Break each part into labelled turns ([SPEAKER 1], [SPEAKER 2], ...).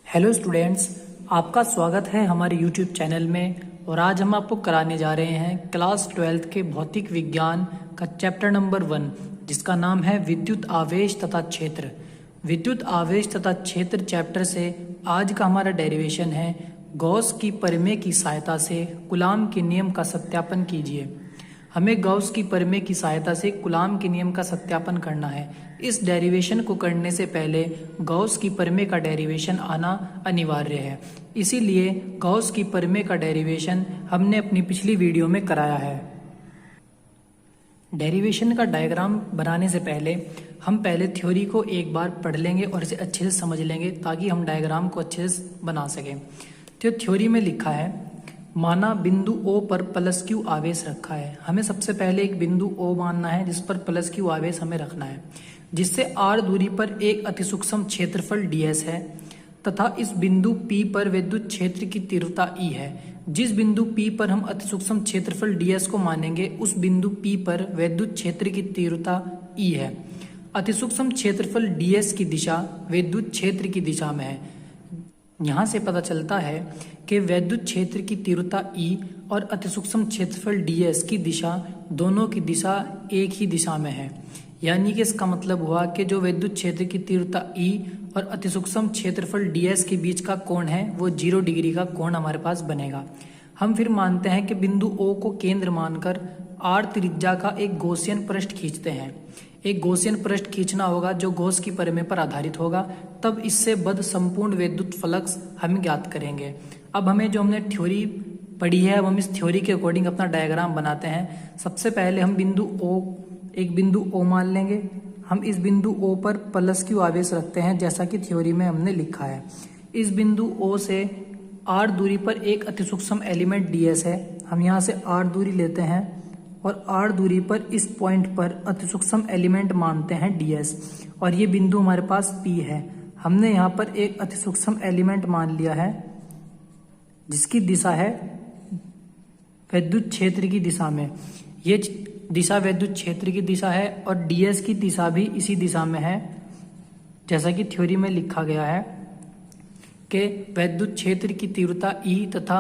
[SPEAKER 1] Hello students, आपका स्वागत है हमारे यूट्यूब चैनल में। और आज हम आपको कराने जा रहे हैं क्लास 12th के भौतिक विज्ञान का चैप्टर नंबर 1, जिसका नाम है विद्युत आवेश तथा क्षेत्र। विद्युत आवेश तथा क्षेत्र चैप्टर से आज का हमारा डेरिवेशन है गॉस की प्रमेय की सहायता से कूलाम के नियम का सत्यापन कीजिए। हमें गॉस की प्रमेय की सहायता से कूलाम के नियम का सत्यापन करना है। इस डेरिवेशन को करने से पहले गॉस की प्रमेय का डेरिवेशन आना अनिवार्य है, इसीलिए गॉस की प्रमेय का डेरिवेशन हमने अपनी पिछली वीडियो में कराया है। डेरिवेशन का डायग्राम बनाने से पहले हम पहले थ्योरी को एक बार पढ़ लेंगे और इसे अच्छे से समझ लेंगे ताकि हम डायग्राम को अच्छे से बना सकें। तो थ्योरी में लिखा है, माना बिंदु O पर प्लस क्यू आवेश रखा है। हमें सबसे पहले एक बिंदु O मानना है जिस पर प्लस क्यू आवेश हमें रखना है, जिससे r दूरी पर एक अतिसूक्ष्म क्षेत्रफल ds है तथा इस बिंदु P पर विद्युत क्षेत्र की तीव्रता E है। जिस बिंदु P पर हम अतिसूक्ष्म क्षेत्रफल ds को मानेंगे उस बिंदु P पर विद्युत क्षेत्र की तीव्रता E है। अतिसूक्ष्म क्षेत्रफल ds की दिशा विद्युत क्षेत्र की दिशा में है। यहाँ से पता चलता है कि विद्युत क्षेत्र की तीव्रता E और अतिसूक्ष्म क्षेत्रफल ds की दिशा दोनों की दिशा एक ही दिशा में है। यानी कि इसका मतलब हुआ कि जो विद्युत क्षेत्र की तीव्रता E और अतिसूक्ष्म क्षेत्रफल ds के बीच का कोण है वो 0 डिग्री का कोण हमारे पास बनेगा। हम फिर मानते हैं कि बिंदु O को केंद्र मानकर r त्रिज्या का एक गॉसियन पृष्ठ खींचते हैं। एक गॉसियन पृष्ठ खींचना होगा जो गॉस की प्रमेय पर आधारित होगा, तब इससे बद्ध संपूर्ण विद्युत फ्लक्स हम ज्ञात करेंगे। अब हमें जो हमने थ्योरी पढ़ी है अब हम इस थ्योरी के अकॉर्डिंग अपना डायग्राम बनाते हैं। सबसे पहले हम एक बिंदु O मान लेंगे। हम इस बिंदु O पर प्लस क्यू आवेश रखते हैं जैसा कि थ्योरी में हमने लिखा है। इस बिंदु O से r दूरी पर एक अतिसूक्ष्म एलिमेंट ds है। हम यहाँ से r दूरी लेते हैं और r दूरी पर इस पॉइंट पर अतिसूक्ष्म एलिमेंट मानते हैं ds, और ये बिंदु हमारे पास P है। हमने यहाँ पर एक अतिसूक्ष्म एलिमेंट मान लिया है जिसकी दिशा है विद्युत क्षेत्र की दिशा में। ये दिशा विद्युत क्षेत्र की दिशा है और ds की दिशा भी इसी दिशा में है, जैसा कि थ्योरी में लिखा गया है कि विद्युत क्षेत्र की तीव्रता E तथा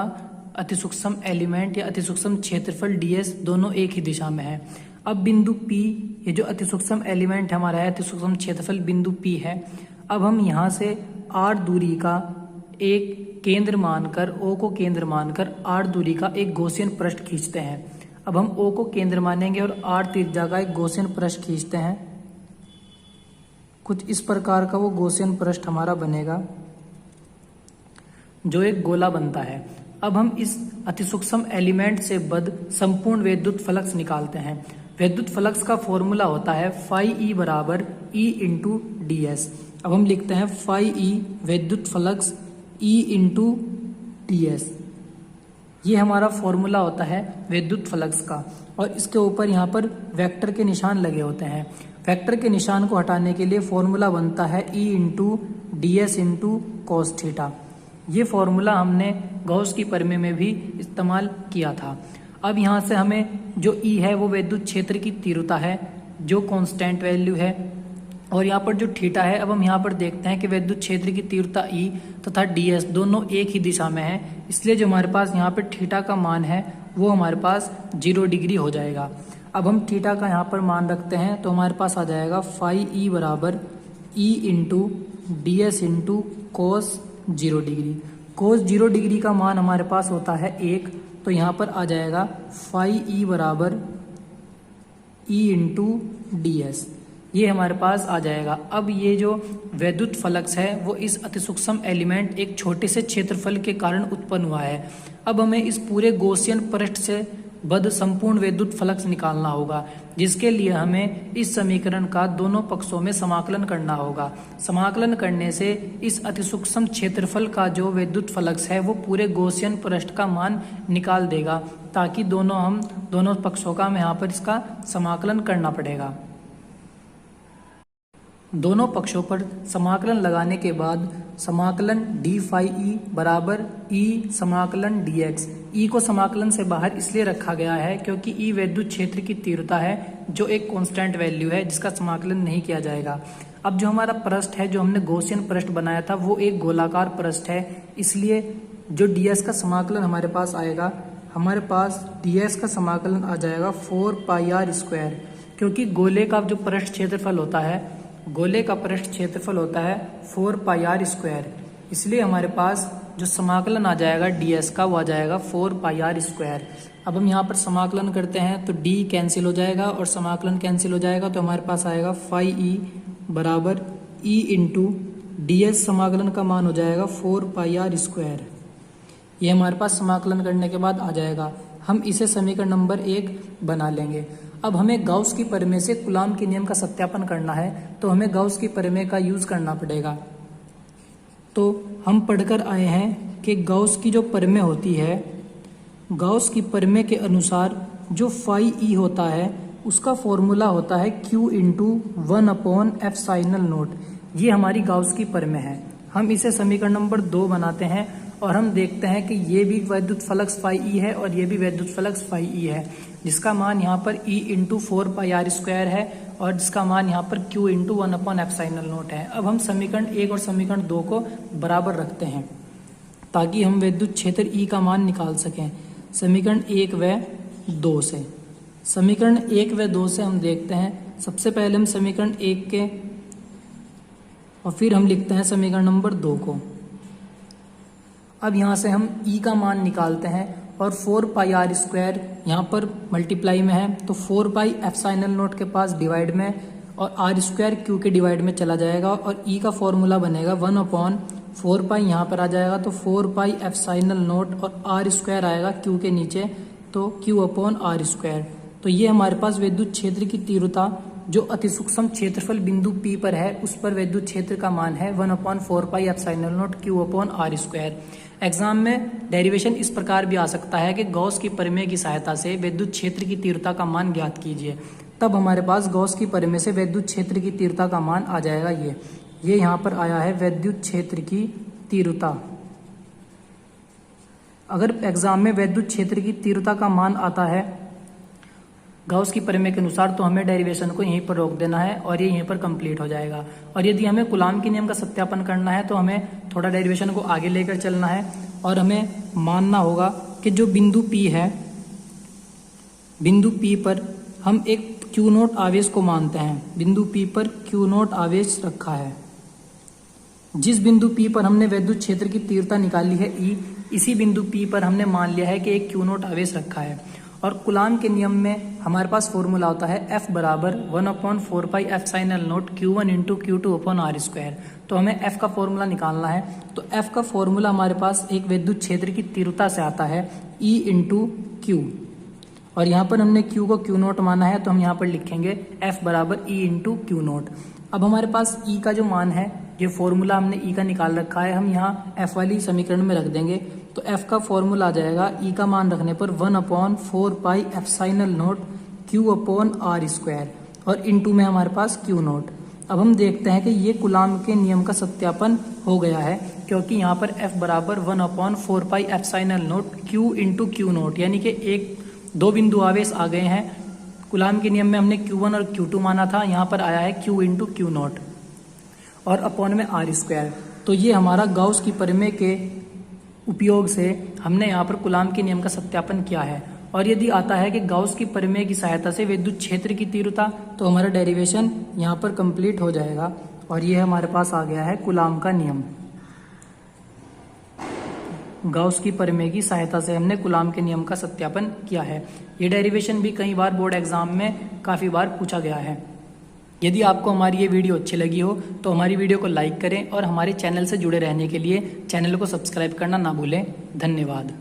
[SPEAKER 1] अतिसूक्ष्म एलिमेंट या अतिसूक्ष्म क्षेत्रफल ds दोनों एक ही दिशा में है। अब बिंदु P, ये जो अतिसूक्ष्म एलिमेंट हमारा है, अतिसूक्ष्म क्षेत्रफल बिंदु P है। अब हम यहाँ से r दूरी का एक केंद्र मानकर O को केंद्र मानकर r दूरी का एक गॉसियन पृष्ठ खींचते हैं। अब हम O को केंद्र मानेंगे और r त्रिज्या का एक गॉसियन पृष्ठ खींचते हैं। कुछ इस प्रकार का वो गॉसियन पृष्ठ हमारा बनेगा जो एक गोला बनता है। अब हम इस अतिसूक्ष्म एलिमेंट से बद्ध संपूर्ण विद्युत फ्लक्स निकालते हैं। विद्युत फ्लक्स का फॉर्मूला होता है फाई E बराबर E इंटू ds। अब हम लिखते हैं फाई E विद्युत फ्लक्स E इंटू ds। ये हमारा फॉर्मूला होता है विद्युत फ्लक्स का, और इसके ऊपर यहाँ पर वेक्टर के निशान लगे होते हैं। वेक्टर के निशान को हटाने के लिए फॉर्मूला बनता है E into ds into cos theta. ये फॉर्मूला हमने गॉस की प्रमेय में भी इस्तेमाल किया था। अब यहाँ से हमें जो E है वो विद्युत क्षेत्र की तीव्रता है जो कांस्टेंट वैल्यू है, और यहाँ पर जो थीटा है, अब हम यहाँ पर देखते हैं कि विद्युत क्षेत्र की तीव्रता E तथा ds दोनों एक ही दिशा में है, इसलिए जो हमारे पास यहाँ पर थीटा का मान है वो हमारे पास 0 डिग्री हो जाएगा। अब हम थीटा का यहाँ पर मान रखते हैं तो हमारे पास आ जाएगा फाई E बराबर E into ds into cos 0 degree. Cos 0 degree का मान हमारे पास होता है 1, तो यहाँ पर आ जाएगा फाई E बराबर E इंटू ds। ये हमारे पास आ जाएगा। अब ये जो विद्युत फ्लक्स है वो इस अतिसूक्ष्म एलिमेंट एक छोटे से क्षेत्रफल के कारण उत्पन्न हुआ है। अब हमें इस पूरे गॉसियन पृष्ठ से बद्ध संपूर्ण विद्युत फ्लक्स निकालना होगा, जिसके लिए हमें इस समीकरण का दोनों पक्षों में समाकलन करना होगा। समाकलन करने से इस अतिसूक्ष्म क्षेत्रफल का जो विद्युत फ्लक्स है वो पूरे गॉसियन पृष्ठ का मान निकाल देगा, ताकि दोनों पक्षों का हमें यहाँ पर इसका समाकलन करना पड़ेगा। दोनों पक्षों पर समाकलन लगाने के बाद समाकलन डी फाई ई बराबर ई समाकलन dx। ई को समाकलन से बाहर इसलिए रखा गया है क्योंकि ई विद्युत क्षेत्र की तीव्रता है जो एक कांस्टेंट वैल्यू है जिसका समाकलन नहीं किया जाएगा। अब जो हमारा पृष्ठ है, जो हमने गॉसियन पृष्ठ बनाया था, वो एक गोलाकार पृष्ठ है, इसलिए जो ds का समाकलन हमारे पास आएगा, हमारे पास ds का समाकलन आ जाएगा 4πr², क्योंकि गोले का जो पृष्ठ क्षेत्रफल होता है, गोले का पृष्ठ क्षेत्रफल होता है 4πr², इसलिए हमारे पास जो समाकलन आ जाएगा ds का, वो आ जाएगा 4πr²। अब हम यहाँ पर समाकलन करते हैं तो d कैंसिल हो जाएगा और समाकलन कैंसिल हो जाएगा, तो हमारे पास आएगा 5e बराबर e इंटू ds समाकलन का मान हो जाएगा 4πr²। ये हमारे पास समाकलन करने के बाद आ जाएगा। हम इसे समीकरण नंबर 1 बना लेंगे। अब हमें गाउस की प्रमेय से कूलाम के नियम का सत्यापन करना है, तो हमें गाउस की प्रमेय का यूज करना पड़ेगा। तो हम पढ़कर आए हैं कि गाउस की जो प्रमेय होती है, गाउस की प्रमेय के अनुसार जो फाई ई होता है उसका फॉर्मूला होता है Q इंटू 1/f⁴0। ये हमारी गाउस की प्रमेय है। हम इसे समीकरण नंबर 2 बनाते हैं और हम देखते हैं कि ये भी वैद्युत फ्लक्स फाई ई है और ये भी वैद्युत फ्लक्स फाई ई है, जिसका मान यहाँ पर E इंटू 4πr² है और जिसका मान यहाँ पर Q इंटू 1/f⁴0 है। अब हम समीकरण 1 और समीकरण 2 को बराबर रखते हैं ताकि हम वैद्युत क्षेत्र E का मान निकाल सकें समीकरण 1 व 2 से। समीकरण 1 व 2 से हम देखते हैं, सबसे पहले हम समीकरण 1 के और फिर हम लिखते हैं समीकरण नंबर 2 को। अब यहाँ से हम E का मान निकालते हैं और 4πr² यहाँ पर मल्टीप्लाई में है, तो 4πf⁴0 के पास डिवाइड में और r² Q के डिवाइड में चला जाएगा और E का फॉर्मूला बनेगा 1/4π, यहाँ पर आ जाएगा तो 4πf⁴0 और r² आएगा Q के नीचे, तो Q/r²। तो ये हमारे पास विद्युत क्षेत्र की तीव्रता जो अति सूक्ष्म क्षेत्रफल बिंदु P पर है, उस पर विद्युत क्षेत्र का मान है 1/4πf⁴0 Q/r²। एग्जाम में डेरिवेशन इस प्रकार भी आ सकता है कि गॉस की प्रमेय की सहायता से विद्युत क्षेत्र की तीव्रता का मान ज्ञात कीजिए। तब हमारे पास गॉस की प्रमेय से विद्युत क्षेत्र की तीव्रता का मान आ जाएगा। ये यहाँ पर आया है विद्युत क्षेत्र की तीव्रता। अगर एग्जाम में विद्युत क्षेत्र की तीव्रता का मान आता है गाउस की प्रमेय के अनुसार, तो हमें डेरिवेशन को यहीं पर रोक देना है और ये यहीं पर कंप्लीट हो जाएगा। और यदि हमें कूलाम के नियम का सत्यापन करना है तो हमें थोड़ा डेरिवेशन को आगे लेकर चलना है और हमें मानना होगा कि जो बिंदु P है, बिंदु P पर हम एक Q0 आवेश को मानते हैं। बिंदु P पर Q0 आवेश रखा है। जिस बिंदु P पर हमने विद्युत क्षेत्र की तीव्रता निकाली है E, इसी बिंदु P पर हमने मान लिया है कि एक Q0 आवेश रखा है। और कूलाम के नियम में हमारे पास फॉर्मूला होता है F बराबर 1/4πf⁴0 Q1 इंटू Q2/r²। तो हमें F का फॉर्मूला निकालना है, तो F का फॉर्मूला हमारे पास एक विद्युत क्षेत्र की तीव्रता से आता है E इंटू Q, और यहाँ पर हमने Q को Q0 माना है, तो हम यहाँ पर लिखेंगे F बराबर E इंटू Q0। अब हमारे पास E का जो मान है, ये फॉर्मूला हमने E का निकाल रखा है, हम यहाँ F वाली समीकरण में रख देंगे, तो F का फॉर्मूला आ जाएगा E का मान रखने पर 1/4πf⁴0 Q/r² और इंटू में हमारे पास Q0। अब हम देखते हैं कि ये कूलाम के नियम का सत्यापन हो गया है, क्योंकि यहाँ पर F बराबर 1/4πf⁴0 Q इंटू Q0, यानी कि एक दो बिंदु आवेश आ गए हैं। कूलाम के नियम में हमने Q1 और Q2 माना था, यहाँ पर आया है Q इंटू Q0 और अपॉन में r²। तो ये हमारा गाउस की प्रमेय के उपयोग से हमने यहाँ पर कूलाम के नियम का सत्यापन किया है। और यदि आता है कि गाउस की प्रमेय की सहायता से विद्युत क्षेत्र की तीव्रता, तो हमारा डेरिवेशन यहाँ पर कंप्लीट हो जाएगा और ये हमारे पास आ गया है कूलाम का नियम। गाउस की प्रमेय की सहायता से हमने कूलाम के नियम का सत्यापन किया है। ये डेरिवेशन भी कई बार बोर्ड एग्जाम में काफ़ी बार पूछा गया है। यदि आपको हमारी ये वीडियो अच्छी लगी हो तो हमारी वीडियो को लाइक करें और हमारे चैनल से जुड़े रहने के लिए चैनल को सब्सक्राइब करना ना भूलें। धन्यवाद।